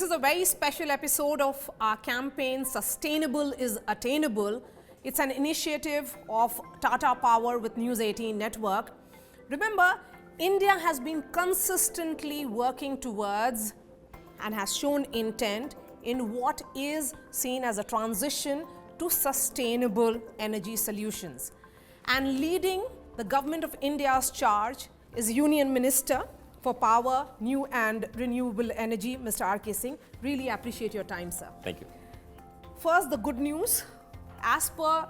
is a very special episode of our campaign Sustainable Is Attainable. It's an initiative of Tata Power with News18 Network. Remember, India has been consistently working towards and has shown intent in what is seen as a transition to sustainable energy solutions. And leading the Government of India's charge is Union Minister for Power, New and Renewable Energy, Mr. RK Singh. Really appreciate your time, sir. Thank you. First, the good news. As per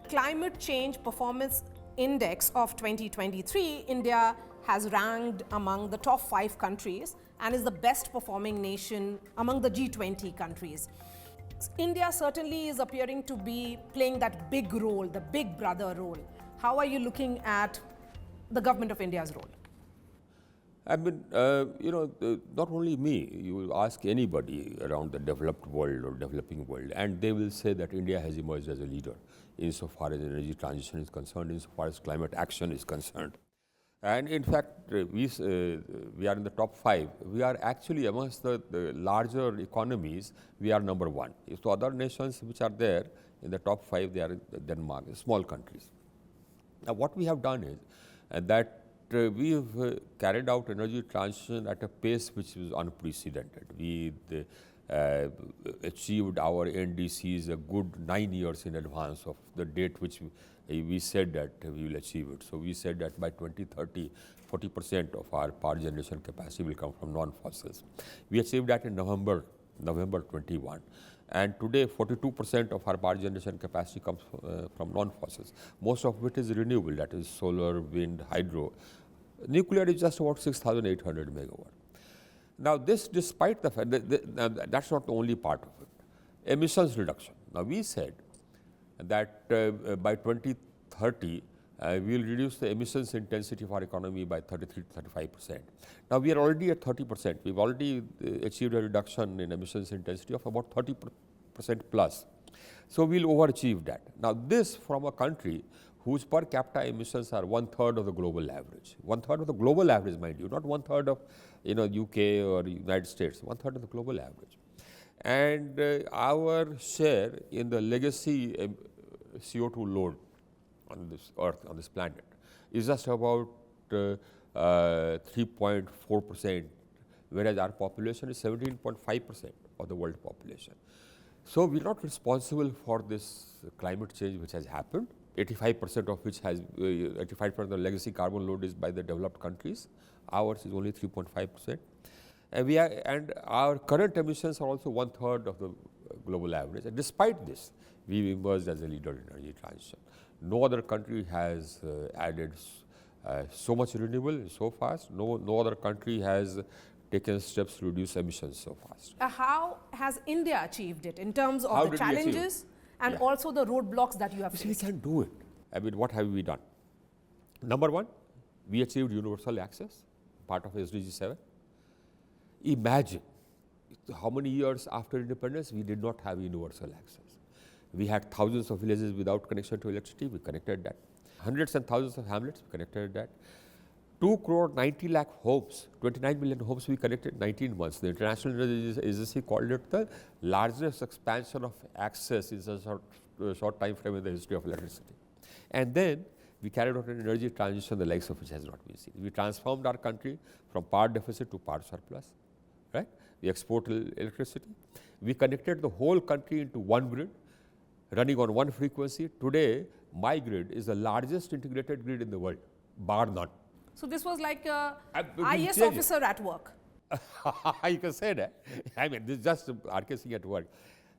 Climate Change Performance Index of 2023, India has ranked among the top 5 countries and is the best performing nation among the G20 countries. India certainly is appearing to be playing that big role, the big brother role. How are you looking at the Government of India's role? I mean, not only me, you will ask anybody around the developed world or developing world, and they will say that India has emerged as a leader insofar as energy transition is concerned, insofar as climate action is concerned. And in fact, we are in the top 5. We are actually amongst the larger economies, we are number 1. So other nations which are there in the top 5, they are Denmark, small countries. Now what we have done is that we have carried out energy transition at a pace which was unprecedented. We achieved our NDCs a good 9 years in advance of the date which we said that we will achieve it. So we said that by 2030, 40% of our power generation capacity will come from non-fossils. We achieved that in November 21. And today, 42% of our power generation capacity comes from non-fossils. Most of it is renewable, that is solar, wind, hydro. Nuclear is just about 6,800 megawatt. Now this, despite the fact that that's not the only part of it. Emissions reduction. Now we said that by 2030, we will reduce the emissions intensity of our economy by 33 to 35%. Now we are already at 30%. We've already achieved a reduction in emissions intensity of about 30% plus. So we'll overachieve that. Now this from a country whose per capita emissions are 1/3 of the global average. 1/3 of the global average, mind you, not 1/3 of UK or United States, 1/3 of the global average. And our share in the legacy CO2 load on this earth, on this planet, is just about 3.4%, whereas our population is 17.5% of the world population. So we're not responsible for this climate change which has happened. 85% of which has 85% of the legacy carbon load is by the developed countries. Ours is only 3.5%. And our current emissions are also 1/3 of the global average. And despite this, we've emerged as a leader in energy transition. No other country has added so much renewable so fast. No other country has taken steps to reduce emissions so fast. How has India achieved it in terms of the challenges and also the roadblocks that you have faced? We can do it. I mean, what have we done? Number 1, we achieved universal access, part of SDG 7. Imagine how many years after independence we did not have universal access. We had thousands of villages without connection to electricity, we connected that. Hundreds and thousands of hamlets, we connected that. 2 crore 90 lakh homes, 29 million homes we connected in 19 months. The International Energy Agency called it the largest expansion of access in such a short time frame in the history of electricity. And then we carried out an energy transition, the likes of which has not been seen. We transformed our country from power deficit to power surplus, right? We export electricity. We connected the whole country into one grid, running on one frequency. Today, my grid is the largest integrated grid in the world, bar none. So this was like a IS officer at work. You can say that. I mean, this is just RK Singh at work.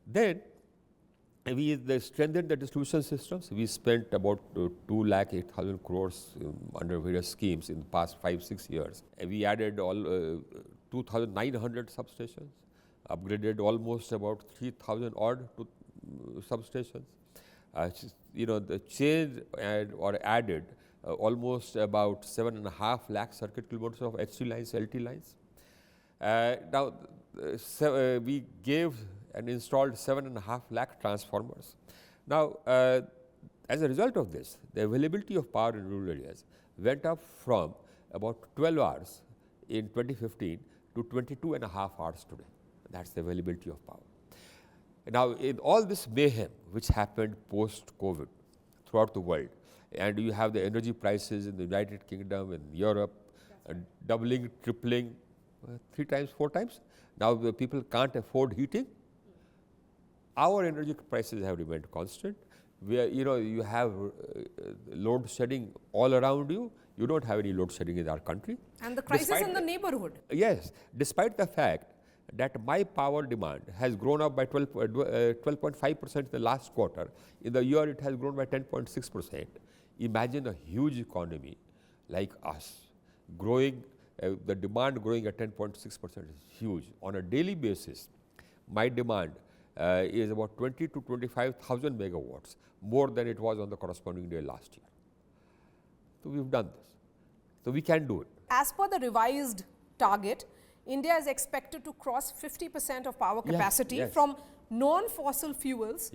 Then we strengthened the distribution systems. We spent about 2,08,000 crores under various schemes in the past 5-6 years. And we added all 2,900 substations, upgraded almost about 3,000 odd substations. The change or added almost about 7.5 lakh circuit kilometers of HT lines, LT lines. We gave and installed 7.5 lakh transformers. Now, as a result of this, the availability of power in rural areas went up from about 12 hours in 2015 to 22.5 hours today. That's the availability of power. Now, in all this mayhem which happened post-COVID throughout the world, and you have the energy prices in the United Kingdom and Europe doubling, tripling, 3 times, 4 times. Now the people can't afford heating. Our energy prices have remained constant. Where you have load shedding all around you. You don't have any load shedding in our country. And the crisis in the neighborhood. Yes, despite the fact that my power demand has grown up by 12.5% in the last quarter. In the year, it has grown by 10.6%. Imagine a huge economy like us growing, the demand growing at 10.6% is huge. On a daily basis, my demand is about 20 to 25,000 megawatts, more than it was on the corresponding day last year. So we've done this. So we can do it. As per the revised target, India is expected to cross 50% of power capacity from non-fossil fuels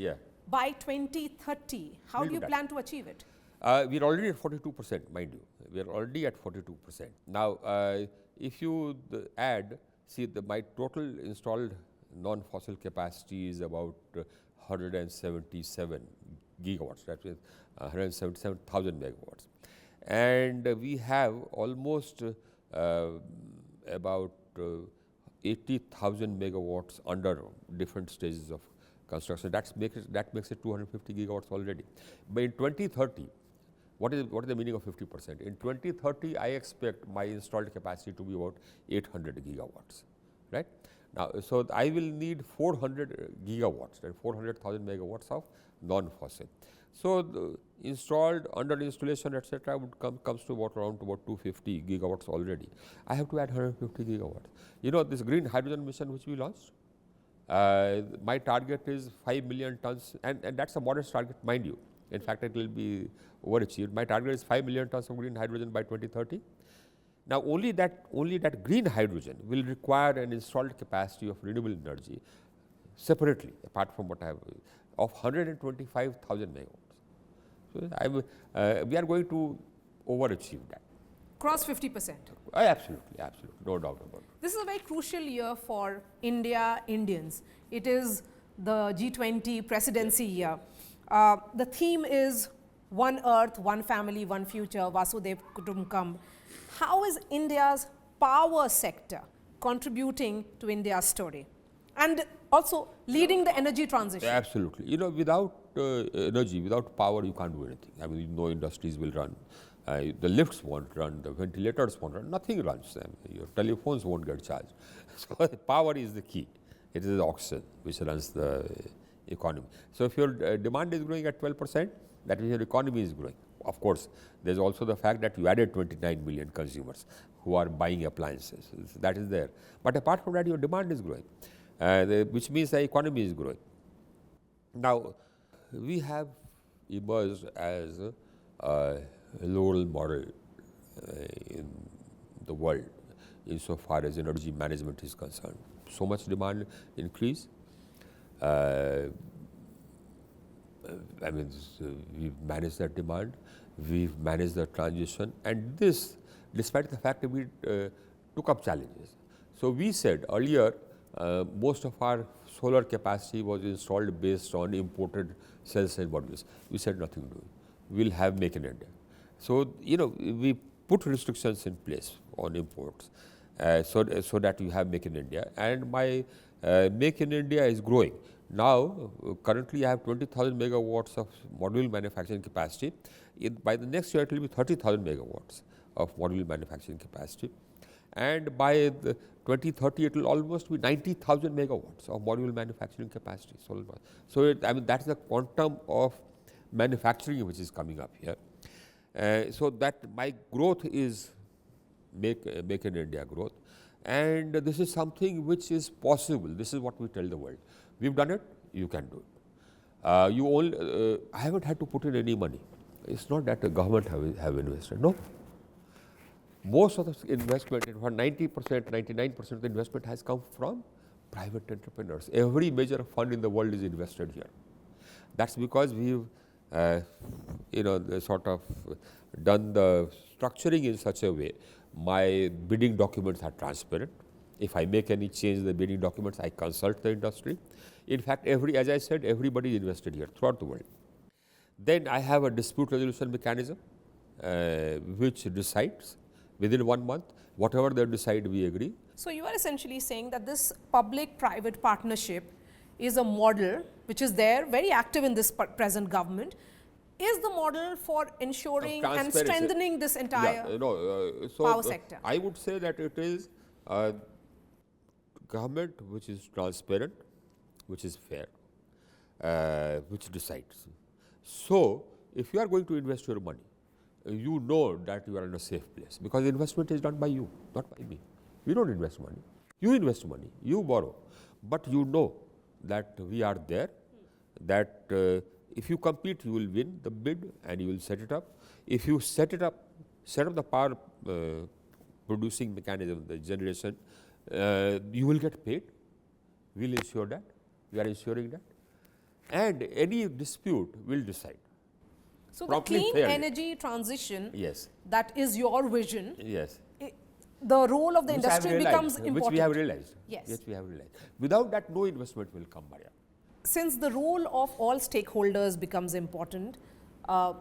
by 2030. How do you plan to achieve it? We're already at 42%, mind you. We're already at 42%. Now, if you add, see, my total installed non-fossil capacity is about 177 gigawatts, that is 177,000 megawatts. And we have almost about 80,000 megawatts under different stages of construction. That makes it 250 gigawatts already. But in 2030, what is the meaning of 50%? In 2030, I expect my installed capacity to be about 800 gigawatts, right? Now, so I will need 400 gigawatts, that 400,000 megawatts of non-fossil. So the installed, under installation, etc., would comes to around 250 gigawatts already. I have to add 150 gigawatts. You know, this green hydrogen mission which we launched, my target is 5 million tons, and that's a modest target, mind you. In fact, it will be overachieved. My target is 5 million tons of green hydrogen by 2030. Now, only that green hydrogen will require an installed capacity of renewable energy separately, apart from what I have, of 125,000 megawatts. So we are going to overachieve that. Cross 50%. Absolutely, no doubt about it. This is a very crucial year for Indians. It is the G20 presidency year. The theme is One Earth, One Family, One Future, Vasudhaiv Kutumbakam. How is India's power sector contributing to India's story and also leading the energy transition? Absolutely. You know, without energy, without power, you can't do anything. I mean, no industries will run. The lifts won't run, the ventilators won't run, nothing runs. I mean, your telephones won't get charged. So power is the key. It is the oxygen which runs the economy. So if your demand is growing at 12%, that means your economy is growing. Of course, there's also the fact that you added 29 million consumers who are buying appliances. That is there. But apart from that, your demand is growing, which means the economy is growing. Now, we have emerged as a role model in the world insofar as energy management is concerned. So much demand increase. I mean, we've managed that demand, we've managed the transition, and this, despite the fact that we took up challenges. So we said earlier, most of our solar capacity was installed based on imported cells and modules. We said nothing to do. We'll have Make in India. So, you know, we put restrictions in place on imports so that you have Make in India, and my Make in India is growing. Now, currently I have 20,000 megawatts of module manufacturing capacity. By the next year, it will be 30,000 megawatts of module manufacturing capacity. And by the 2030, it will almost be 90,000 megawatts of module manufacturing capacity. So I mean, that's the quantum of manufacturing which is coming up here. So that my growth is make in India growth. And this is something which is possible. This is what we tell the world. We've done it, you can do it. I haven't had to put in any money. It's not that the government have invested, no. Most of the investment, in fact 90%, 99% of the investment has come from private entrepreneurs. Every major fund in the world is invested here. That's because we've, sort of done the structuring in such a way. My bidding documents are transparent. If I make any change in the bidding documents, I consult the industry. In fact, as I said, everybody is invested here throughout the world. Then I have a dispute resolution mechanism which decides within 1 month, whatever they decide, we agree. So you are essentially saying that this public-private partnership is a model which is there, very active in this present government, is the model for ensuring and strengthening this entire power sector. I would say that it is a government which is transparent, which is fair, which decides. So, if you are going to invest your money, you know that you are in a safe place, because investment is done by you, not by me. We don't invest money. You invest money, you borrow, but you know that we are there, that if you compete, you will win the bid and you will set it up. If you set up the power producing mechanism, the generation, you will get paid. We will ensure that. We are ensuring that. And any dispute will decide. So the clean energy transition, yes, that is your vision. Yes. The role of the industry becomes important. Which we have realized. Yes. Yes, we have realized. Without that, no investment will come, Maria. Since the role of all stakeholders becomes important, as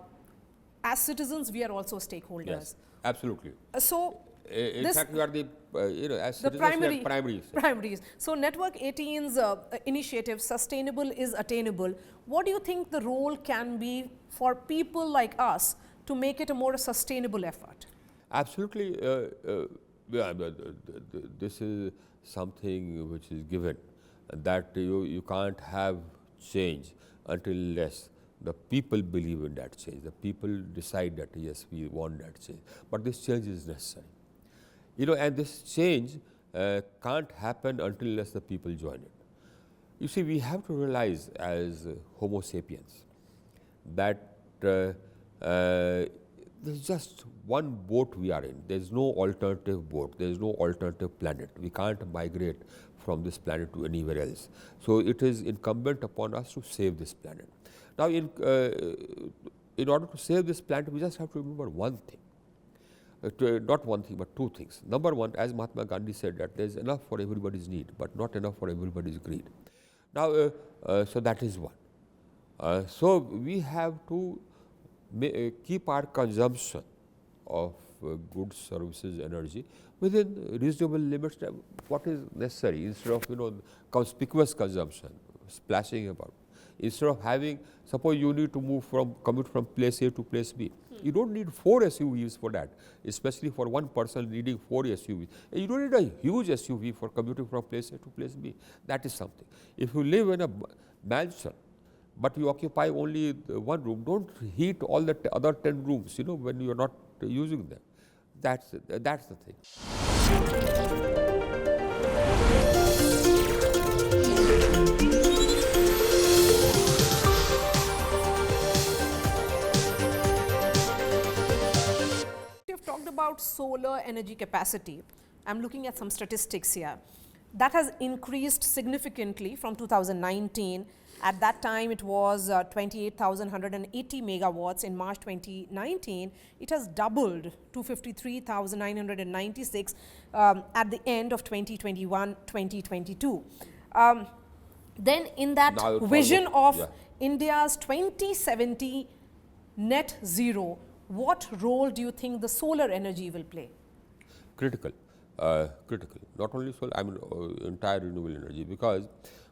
citizens, we are also stakeholders. Yes, absolutely. So, in fact, we are the, as citizens, we are primaries. Primaries. So, Network 18's initiative, Sustainable is Attainable, what do you think the role can be for people like us to make it a more sustainable effort? Absolutely. This is something which is given, that you can't have change unless the people believe in that change. The people decide that yes, we want that change. But this change is necessary. And this change can't happen unless the people join it. You see, we have to realize as Homo sapiens that there's just one boat we are in. There's no alternative boat. There's no alternative planet. We can't migrate from this planet to anywhere else. So it is incumbent upon us to save this planet. Now, in order to save this planet, we just have to remember one thing. Not one thing, but two things. Number one, as Mahatma Gandhi said, that there is enough for everybody's need, but not enough for everybody's greed. Now, so that is one. So we have to keep our consumption of goods, services, energy within reasonable limits. What is necessary, instead of conspicuous consumption, splashing about. Instead of having, suppose you need to commute from place A to place B. You don't need 4 SUVs for that, especially for one person needing 4 SUVs. And you don't need a huge SUV for commuting from place A to place B. That is something. If you live in a mansion, but you occupy only one room, don't heat all the other 10 rooms, when you are not using them. That's the thing. You've talked about solar energy capacity. I'm looking at some statistics here. That has increased significantly from 2019. At that time, it was 28,180 megawatts. In March 2019, it has doubled to 53,996 at the end of 2021-2022. Then in that vision of India's 2070 net zero, what role do you think the solar energy will play? Critical. Critical. Not only solar, entire renewable energy, because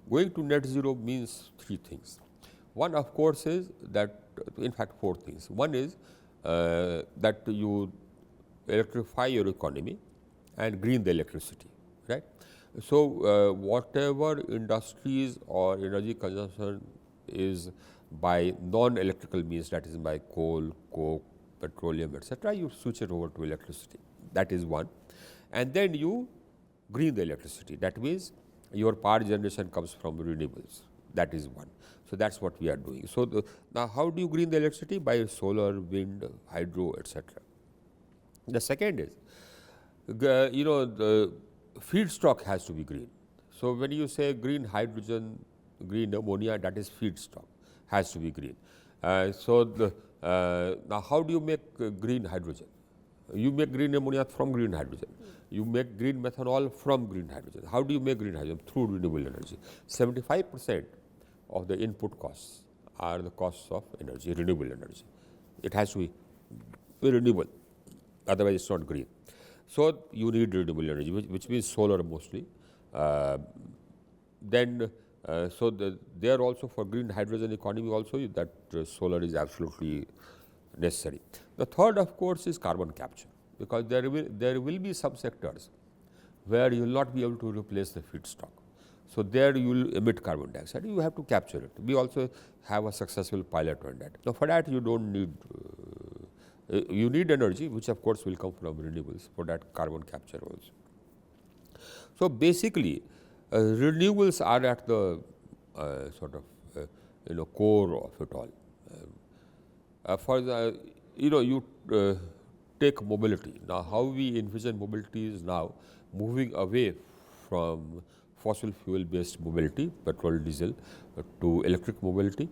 going to net zero means 3 things. One, of course, is that, in fact, 4 things. One is that you electrify your economy and green the electricity, right? So, whatever industries or energy consumption is by non-electrical means, that is by coal, coke, petroleum, etc., you switch it over to electricity. That is one. And then you green the electricity. That means your power generation comes from renewables. That is one. So that's what we are doing. So now, how do you green the electricity? By solar, wind, hydro, etc. The second is, the feedstock has to be green. So when you say green hydrogen, green ammonia, that is feedstock, has to be green. Now how do you make green hydrogen? You make green ammonia from green hydrogen. You make green methanol from green hydrogen. How do you make green hydrogen? Through renewable energy. 75% of the input costs are the costs of energy, renewable energy. It has to be renewable, otherwise it's not green. So you need renewable energy, which means solar mostly. There also for green hydrogen economy also that solar is absolutely necessary. The third, of course, is carbon capture, because there will be some sectors where you will not be able to replace the feedstock. So there you will emit carbon dioxide. You have to capture it. We also have a successful pilot on that. Now for that you don't need you need energy, which of course will come from renewables for that carbon capture also. So basically, renewables are at the core of it all. For the you take mobility. Now how we envision mobility is now moving away from fossil fuel based mobility, petrol, diesel, to electric mobility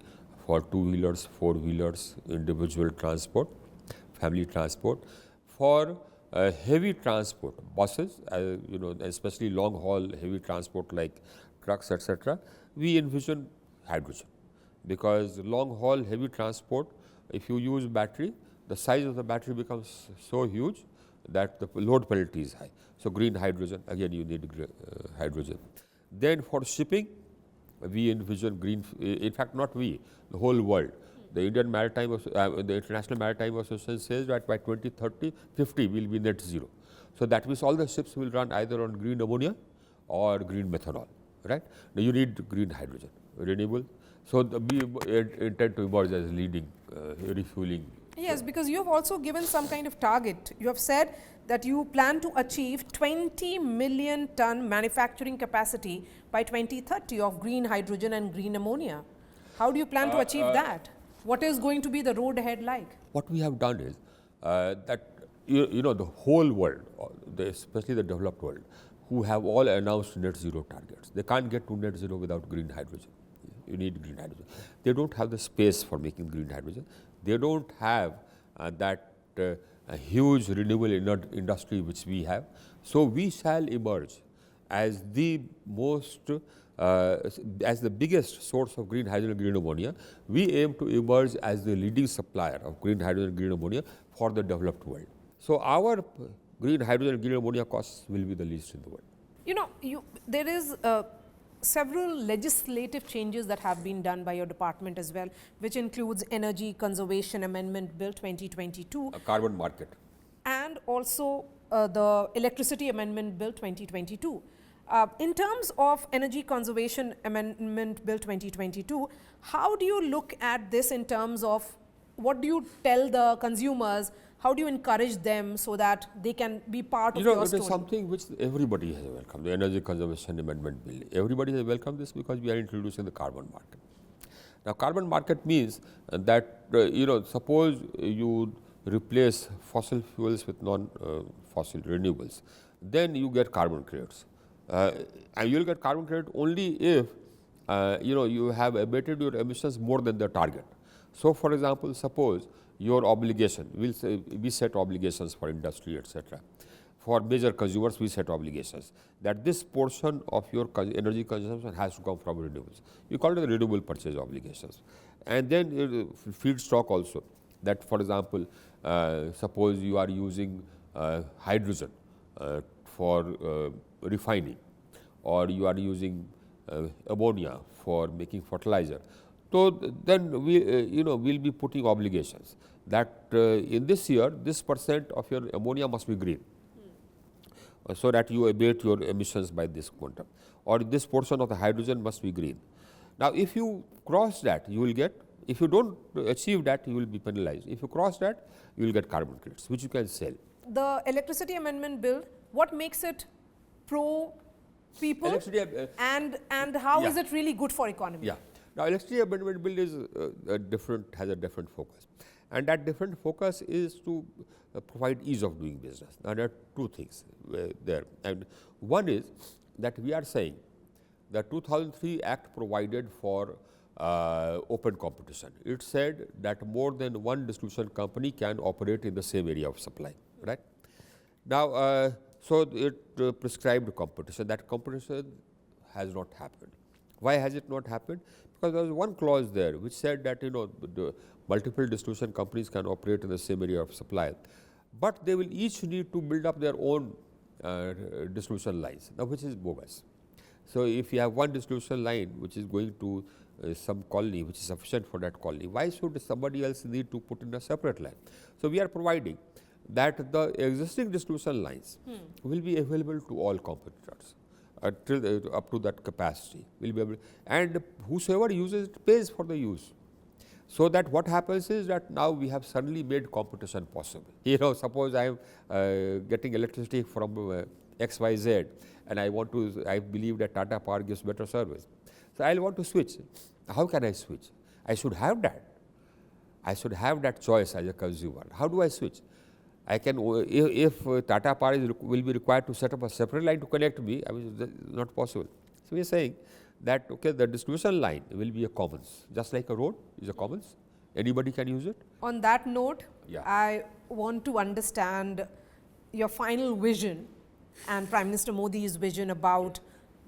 for two-wheelers, four-wheelers, individual transport, family transport. For heavy transport, buses, especially long haul heavy transport like trucks, etc., we envision hydrogen, because long haul heavy transport, if you use battery, the size of the battery becomes so huge that the load penalty is high. So green hydrogen, again you need hydrogen. Then for shipping, we envision green, in fact not we, the whole world. The Indian Maritime, the International Maritime Association says that by 2030, 50 will be net zero. So that means all the ships will run either on green ammonia or green methanol, right? Now you need green hydrogen, renewable. So we intend to emerge as leading refueling. Yes, because you have also given some kind of target. You have said that you plan to achieve 20 million ton manufacturing capacity by 2030 of green hydrogen and green ammonia. How do you plan to achieve that? What is going to be the road ahead like? What we have done is that the whole world, especially the developed world, who have all announced net zero targets. They can't get to net zero without green hydrogen. You need green hydrogen. They don't have the space for making green hydrogen. They don't have that huge renewable industry which we have. So we shall emerge as the most, as the biggest source of green hydrogen and green ammonia. We aim to emerge as the leading supplier of green hydrogen and green ammonia for the developed world. So our green hydrogen and green ammonia costs will be the least in the world. There is several legislative changes that have been done by your department as well, which includes Energy Conservation Amendment Bill 2022. A carbon market. And also the Electricity Amendment Bill 2022. In terms of Energy Conservation Amendment Bill 2022, how do you look at this in terms of what do you tell the consumers? How do you encourage them so that they can be part of your story? It is something which everybody has welcomed, the Energy Conservation Amendment Bill. Everybody has welcomed this because we are introducing the carbon market. Now, carbon market means that, suppose you replace fossil fuels with non-fossil renewables, then you get carbon credits. And you will get carbon credit only if, you have abated your emissions more than the target. So, for example, suppose your obligation, we set obligations for industry, etc. For major consumers, we set obligations that this portion of your energy consumption has to come from renewables. You call it the renewable purchase obligations. And then feedstock also, that for example, suppose you are using hydrogen for refining, or you are using ammonia for making fertilizer. So then we, we'll be putting obligations that in this year, this % of your ammonia must be green, so that you abate your emissions by this quantum, or this portion of the hydrogen must be green. Now, if you cross that, you will get. If you don't achieve that, you will be penalized. If you cross that, you will get carbon credits, which you can sell. The Electricity Amendment Bill, what makes it pro people, and how is it really good for economy? Yeah. Now, Electricity Amendment Bill is has a different focus, and that different focus is to provide ease of doing business. Now, there are two things there, and one is that we are saying the 2003 Act provided for open competition. It said that more than one distribution company can operate in the same area of supply. right? Now, so it prescribed competition. That competition has not happened. Why has it not happened? Because there was one clause there which said that the multiple distribution companies can operate in the same area of supply, but they will each need to build up their own distribution lines, now which is bogus. So if you have one distribution line which is going to some colony which is sufficient for that colony, why should somebody else need to put in a separate line? So we are providing that the existing distribution lines will be available to all competitors till up to that capacity will be able, and whosoever uses it pays for the use. So that what happens is that now we have suddenly made competition possible. Suppose I am getting electricity from XYZ and I believe that Tata Power gives better service. So I will want to switch. How can I switch? I should have that. I should have that choice as a consumer. How do I switch? I can, if Tata Power will be required to set up a separate line to connect me, I mean, that's not possible. So we are saying that, okay, the distribution line will be a commons, just like a road is a commons. Anybody can use it. On that note, Yeah. I want to understand your final vision and Prime Minister Modi's vision about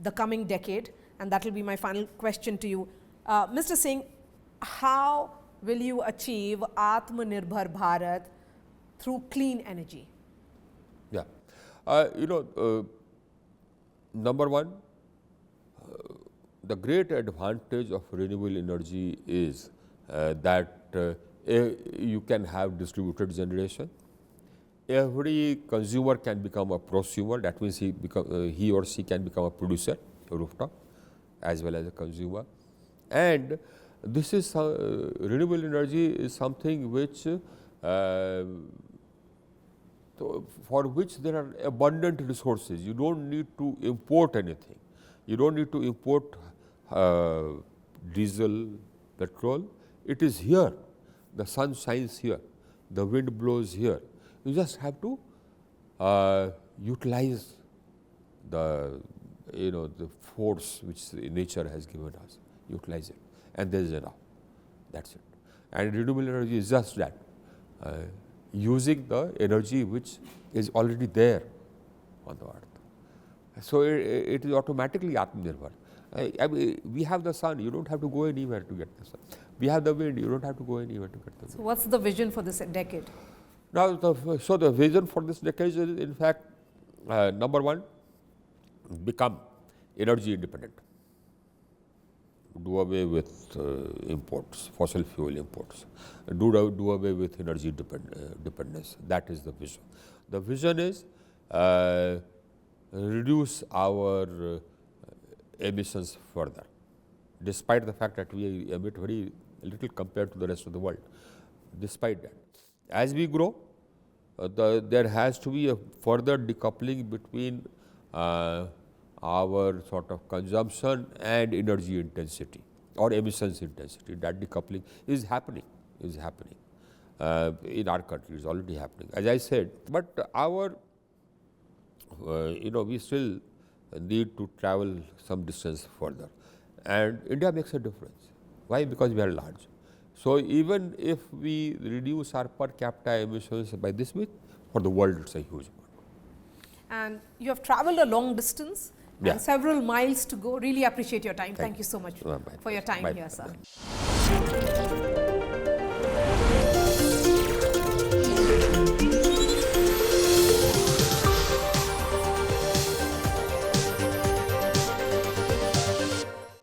the coming decade, and that will be my final question to you. Mr. Singh, how will you achieve Atmanirbhar Bharat through clean energy? Yeah. Number one, the great advantage of renewable energy is that you can have distributed generation. Every consumer can become a prosumer, that means he or she can become a producer, a rooftop, as well as a consumer. And this is renewable energy is something which for which there are abundant resources. You don't need to import anything. You don't need to import diesel, petrol. It is here. The sun shines here. The wind blows here. You just have to utilize the force which nature has given us. Utilize it, and there is enough. That's it. And renewable energy is just that. Using the energy which is already there on the earth. So it is automatically Atmanirbhar. I mean, we have the sun, you don't have to go anywhere to get the sun. We have the wind, you don't have to go anywhere to get the wind. So what's the vision for this decade? Now, so the vision for this decade is, in fact, number one, become energy independent. Do away with imports, fossil fuel imports. Do away with energy dependence. That is the vision. The vision is reduce our emissions further, despite the fact that we emit very little compared to the rest of the world. Despite that, as we grow, there has to be a further decoupling between our sort of consumption and energy intensity or emissions intensity. That decoupling is happening, in our country, is already happening, as I said. But our, we still need to travel some distance further, and India makes a difference. Why? Because we are large. So even if we reduce our per capita emissions by this much, for the world it's a huge amount. And you have traveled a long distance. Yeah. And several miles to go. Really appreciate your time. Thank you so much for your time Bye. here, sir.